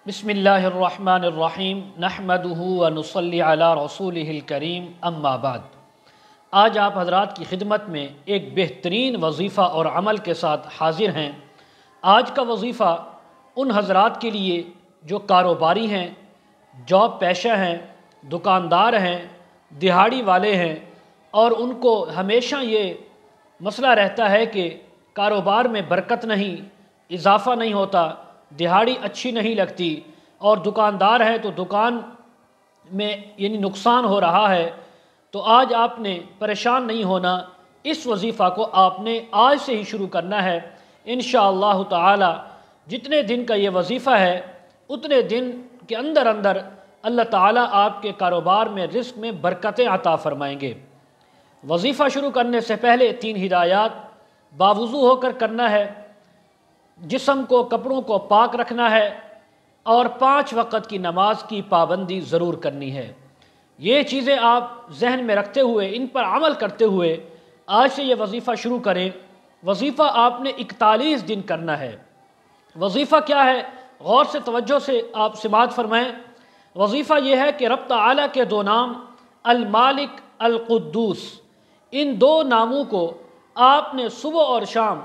بسم اللہ الرحمن الرحیم نحمدہ ونصلی علی رسولہ الکریم اما بعد۔ آج آپ حضرات کی خدمت میں ایک بہترین وظیفہ اور عمل کے ساتھ حاضر ہیں۔ آج کا وظیفہ ان حضرات کے لیے جو کاروباری ہیں، جاب پیشہ ہیں، دکاندار ہیں، دہاڑی والے ہیں، اور ان کو ہمیشہ یہ مسئلہ رہتا ہے کہ کاروبار میں برکت نہیں، اضافہ نہیں ہوتا، دہاڑی اچھی نہیں لگتی، اور دکاندار ہے تو دکان میں نقصان ہو رہا ہے۔ تو آج آپ نے پریشان نہیں ہونا، اس وظیفہ کو آپ نے آج سے ہی شروع کرنا ہے انشاءاللہ تعالی۔ جتنے دن کا یہ وظیفہ ہے اتنے دن کے اندر اللہ تعالیٰ آپ کے کاروبار میں، رزق میں برکتیں عطا فرمائیں گے۔ وظیفہ شروع کرنے سے پہلے 3 ہدایات باوضو ہو کر کرنا ہے، جسم کو، کپڑوں کو پاک رکھنا ہے، اور 5 وقت کی نماز کی پابندی ضرور کرنی ہے۔ یہ چیزیں آپ ذہن میں رکھتے ہوئے، ان پر عمل کرتے ہوئے آج سے یہ وظیفہ شروع کریں۔ وظیفہ آپ نے 41 دن کرنا ہے۔ وظیفہ کیا ہے؟ غور سے، توجہ سے آپ سماعت فرمائیں۔ وظیفہ یہ ہے کہ رب تعالیٰ کے 2 نام المالک، القدوس، ان 2 ناموں کو آپ نے صبح اور شام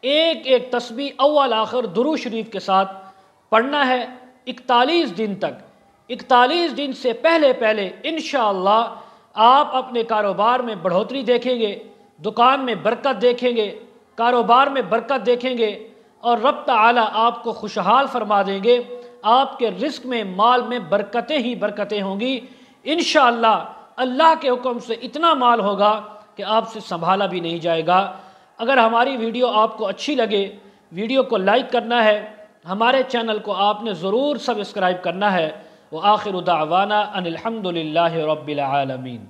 ایک تسبیح اول آخر درود شریف کے ساتھ پڑھنا ہے 41 دن تک۔ 41 دن سے پہلے انشاءاللہ آپ اپنے کاروبار میں بڑھوتری دیکھیں گے، دکان میں برکت دیکھیں گے، کاروبار میں برکت دیکھیں گے، اور رب تعالیٰ آپ کو خوشحال فرما دیں گے۔ آپ کے رزق میں، مال میں برکتیں ہی برکتیں ہوں گی انشاءاللہ۔ اللہ کے حکم سے اتنا مال ہوگا کہ آپ سے سنبھالا بھی نہیں جائے گا۔ اگر ہماری ویڈیو آپ کو اچھی لگے، ویڈیو کو لائک کرنا ہے، ہمارے چینل کو آپ نے ضرور سبسکرائب کرنا ہے۔ وآخر دعوانا ان الحمد للہ رب العالمین۔